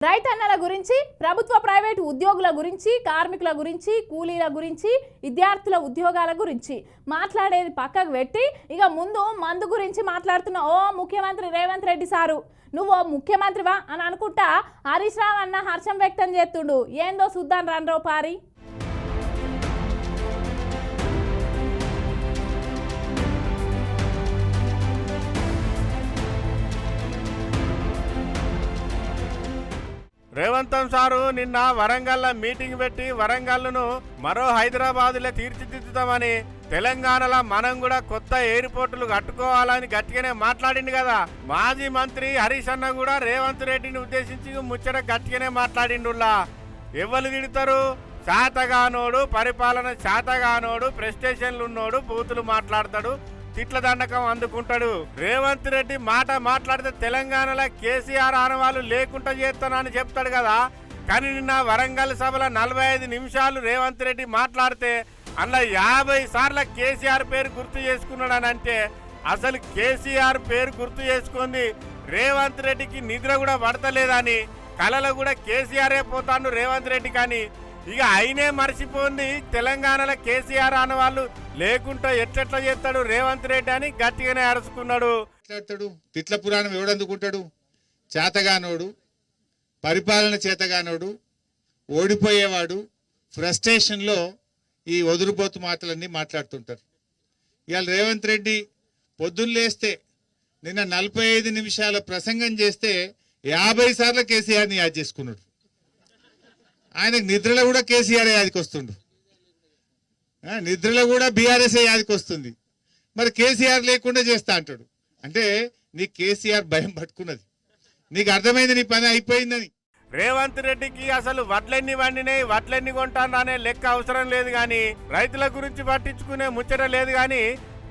రైతన్నల గురించి, ప్రభుత్వ ప్రైవేటు ఉద్యోగుల గురించి, కార్మికుల గురించి, కూలీల గురించి, విద్యార్థుల ఉద్యోగాల గురించి మాట్లాడేది పక్కకు పెట్టి ఇక ముందు మందు గురించి మాట్లాడుతున్న ఓ ముఖ్యమంత్రి రేవంత్ రెడ్డి సారు నువ్వు ముఖ్యమంత్రివా అని అనుకుంటా హరీష్ రావు అన్న హర్షం వ్యక్తం చేస్తుండు. ఏందో సుద్దాన్ రన్రో పారి. రేవంత్ సారు నిన్న వరంగల్లో మీటింగ్ పెట్టి వరంగల్ను మరో హైదరాబాదులో తీర్చిదిద్దుతామని, తెలంగాణలో మనం కూడా కొత్త ఎయిర్పోర్టులు కట్టుకోవాలని గట్టిగానే మాట్లాడిండు కదా. మాజీ మంత్రి హరీష్ అన్న కూడా రేవంత్ రెడ్డిని ఉద్దేశించి ముచ్చట గట్టిగానే మాట్లాడిండులా. ఎవరు తిడతారు? శాతగానోడు, పరిపాలన శాతగానోడు, ప్రెస్టేషన్లు ఉన్నోడు బూతులు మాట్లాడతాడు, తిట్ల దండకం అందుకుంటాడు. రేవంత్ రెడ్డి మాట్లాడితే తెలంగాణలో కేసీఆర్ ఆనవాళ్ళు లేకుండా చేస్తానని చెప్తాడు కదా. కానీ నిన్న వరంగల్ సభలో 45 నిమిషాలు రేవంత్ రెడ్డి మాట్లాడితే అందులో 50 సార్లు కేసీఆర్ పేరు గుర్తు చేసుకున్నాడని అంటే అసలు కేసీఆర్ పేరు గుర్తు చేసుకుంది రేవంత్ రెడ్డికి నిద్ర కూడా పడతలేదని, కళలో కూడా కేసీఆరే పోతాడు రేవంత్ రెడ్డి. కానీ ఇక అయినే మర్చిపోయింది తెలంగాణలో కేసీఆర్ ఆనవాళ్ళు లేకుండా ఎట్లెట్లా చేస్తాడు రేవంత్ రెడ్డి అని గట్టిగానే అరుచుకున్నాడు. తిట్ల పురాణం ఎవడందుకుంటాడు? చేతగానోడు, పరిపాలన చేతగానోడు, ఓడిపోయేవాడు, ఫ్రస్ట్రేషన్లో ఈ వదురుపోతు మాటలన్నీ మాట్లాడుతుంటారు. ఇవాళ రేవంత్ రెడ్డి పొద్దున్న లేస్తే నిన్న 45 నిమిషాల ప్రసంగం చేస్తే 50 సార్లు కేసీఆర్ని యాద్ చేసుకున్నాడు. ఆయనకు నిద్రలో కూడా కేసీఆర్ యాదికి వస్తుండు, నిద్రలో కూడా బీఆర్ఎస్ఏ యాదికి వస్తుంది. మరి కేసీఆర్ లేకుండా చేస్తా అంటాడు. అంటే నీకు కేసీఆర్ భయం పట్టుకున్నది, నీకు అర్థమైంది నీ పని అయిపోయిందని. రేవంత్ రెడ్డికి అసలు వడ్లెన్ని వండినాయి, వడ్లెన్ని కొంటాను అనే లెక్క అవసరం లేదు కానీ, రైతుల గురించి పట్టించుకునే ముచ్చట లేదు కానీ,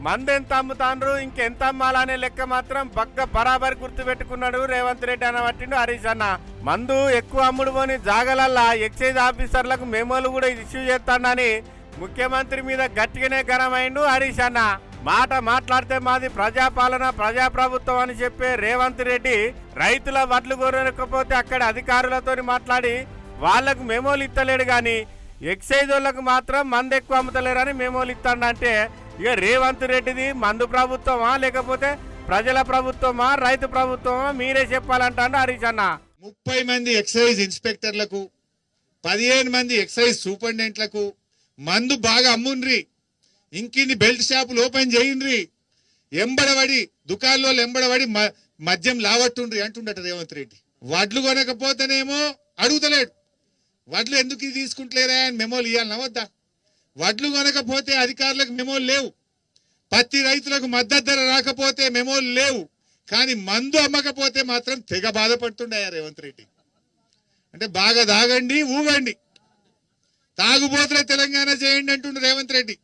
మందు ఎంత అమ్ముతాండ్రు ఇంకెంత అమ్మాలనే లెక్క మాత్రం పక్క బరాబరి గుర్తు పెట్టుకున్నాడు రేవంత్ రెడ్డి అనబట్టిండు హరీష్ అన్న. మందు ఎక్కువ అమ్ముడు పోని జాగలల్లా ఎక్సైజ్ ఆఫీసర్లకు మెమోలు కూడా ఇష్యూ చేస్తాడని ముఖ్యమంత్రి మీద గట్టిగానే గరమైండు హరీష్ అన్న. మాట్లాడితే మాది ప్రజాపాలన ప్రజాప్రభుత్వం అని చెప్పే రేవంత్ రెడ్డి రైతుల వడ్లు కొనకపోతే అక్కడ అధికారులతో మాట్లాడి వాళ్లకు మెమోలు ఇస్తలేడు కానీ ఎక్సైజ్ వాళ్ళకు మాత్రం మందు ఎక్కువ అమ్ముతలేరని మెమోలు ఇస్తాడంటే ఇక రేవంత్ రెడ్డిది మందు ప్రభుత్వమా లేకపోతే ప్రజల ప్రభుత్వమా రైతు ప్రభుత్వమా మీరే చెప్పాలంటాడు హరీష్ అన్న. 30 మంది ఎక్సైజ్ ఇన్స్పెక్టర్లకు, 15 మంది ఎక్సైజ్ సూపరింటెండెంట్లకు మందు బాగా అమ్ముండ్రి, ఇంకిన్ని బెల్ట్ షాపులు ఓపెన్ చేయండ్రి, ఎంబడబడి దుకాణంలో ఎంబడబడి మద్యం లావట్టుండ్రి అంటుండట రేవంత్ రెడ్డి. వడ్లు కొనకపోతేనేమో అడుగుతలేడు, వడ్లు ఎందుకు తీసుకుంటలేరా అని మెమోలు ఇవ్వాలన్నా వద్దా? వడ్లు కొనకపోతే అధికారులకు మెమోలు లేవు, పత్తి రైతులకు మద్దతు ధర రాకపోతే మెమోలు లేవు, కానీ మందు అమ్మకపోతే మాత్రం తెగ బాధపడుతుండయా రేవంత్ రెడ్డి. అంటే బాగా తాగండి, ఊగండి, తాగుబోతుల తెలంగాణ చేయండి అంటుండు రేవంత్ రెడ్డి.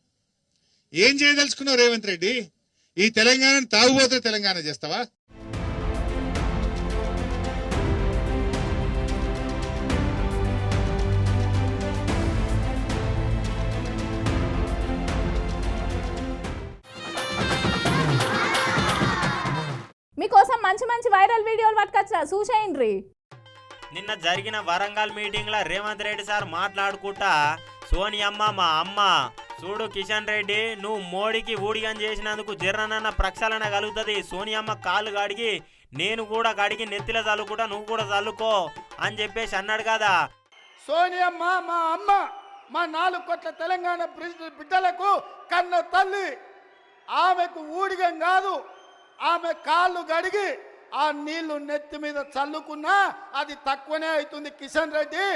ఏం చేయదలుచుకున్నావు రేవంత్ రెడ్డి? ఈ తెలంగాణను తాగుబోతుల తెలంగాణ చేస్తావా? మీకోసం మంచి మంచి వైరల్ వీడియోలు పట్టుకొచ్చా, చూసేయండి. నిన్న జరిగిన వరంగల్ మీటింగ్ లో రేవంత్ రెడ్డి సార్ మాట్లాడుకుంటా సోనియమ్మ మా అమ్మ చూడు కిషన్ రెడ్డి, నువ్వు మోడీకి ఊడిగం చేసినందుకు జర్రనన్న ప్రక్షాళన కలుగుతుంది. సోనియమ్మ కాళ్ళు కడిగి నేను కూడా కడిగి నెత్తిలో చల్లుకుంటా, నువ్వు కూడా చల్లుకో అని చెప్పేసి అన్నాడు కదా. సోనియమ్మ మా అమ్మ, మా 4 కోట్ల తెలంగాణ బిడ్డలకు కన్న తల్లి. ఆమెకు ఊడిగం కాదు, ఆమె కాళ్ళు గడిగి ఆ నీళ్లు నెత్తి మీద చల్లుకున్నా అది తక్కువనే అవుతుంది కిషన్ రెడ్డి.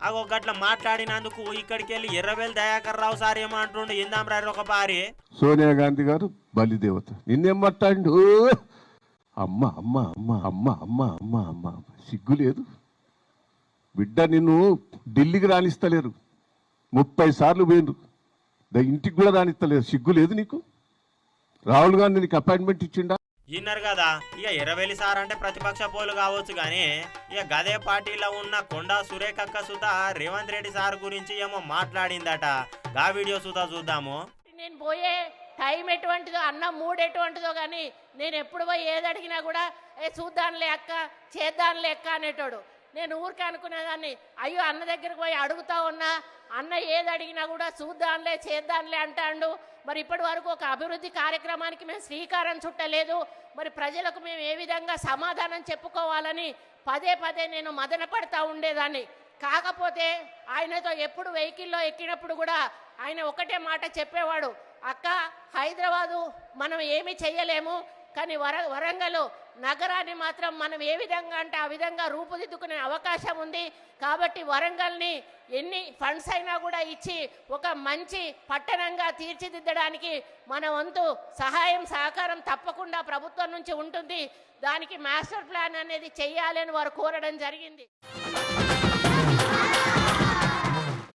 అగో గట్ల మాట్లాడినందుకు ఇక్కడికి వెళ్ళి ఎర్రవేలు దయాకర్ రావు సార్ ఏమంటుండు ఇందాం రారు ఒక పారి. సోనియా గాంధీ గారు బలిదేవత, నిన్నేం మాట్లాడు? అమ్మ అమ్మ అమ్మ అమ్మ అమ్మ అమ్మ అమ్మ, సిగ్గు లేదు బిడ్డ, నిన్ను ఢిల్లీకి రాణిస్తలేరు, 30 సార్లు పోయిండ్రు, ఇంటికి కూడా రాణిస్తలేరు, సిగ్గు లేదు నీకు? రాహుల్ గాంధీ నీకు అపాయింట్మెంట్ ఇచ్చిండా? విన్నారు కదా. ఇక ఎర్రవేలి సార్ అంటే ప్రతిపక్ష పోలు కావచ్చు కానీ ఇక గదే పార్టీలో ఉన్న కొండా సురేఖక్క సుత రేవంత్ రెడ్డి సార్ గురించి ఏమో మాట్లాడిందట. గా వీడియో సుత చూద్దాము. నేను పోయే టైం ఎటువంటిదో, అన్న మూడ్ ఎటువంటిదో కానీ నేను ఎప్పుడు పోయి ఏది అడిగినా కూడా చూద్దాంలే అక్క, చేద్దాంలే అక్క అనేటోడు. నేను ఊరికే అనుకునేదాన్ని, అయ్యో అన్న దగ్గరికి పోయి అడుగుతా ఉన్నా, అన్న ఏది అడిగినా కూడా చూద్దాంలే చేద్దాంలే అంటాడు. మరి ఇప్పటి వరకు ఒక అభివృద్ధి కార్యక్రమానికి మేము శ్రీకారం చుట్టలేదు. మరి ప్రజలకు మేము ఏ విధంగా సమాధానం చెప్పుకోవాలని పదే పదే నేను మదన పడతా ఉండేదాన్ని. కాకపోతే ఆయనతో ఎప్పుడు వెహికల్లో ఎక్కినప్పుడు కూడా ఆయన ఒకటే మాట చెప్పేవాడు, అక్క హైదరాబాదు మనం ఏమీ చెయ్యలేము, కానీ వరంగల్ నగరాన్ని మాత్రం మనం ఏ విధంగా అంటే ఆ విధంగా రూపుదిద్దుకునే అవకాశం ఉంది. కాబట్టి వరంగల్ని ఎన్ని ఫండ్స్ అయినా కూడా ఇచ్చి ఒక మంచి పట్టణంగా తీర్చిదిద్దడానికి మన వంతు సహాయం సహకారం తప్పకుండా ప్రభుత్వం నుంచి ఉంటుంది. దానికి మాస్టర్ ప్లాన్ అనేది చెయ్యాలని వారు కోరడం జరిగింది.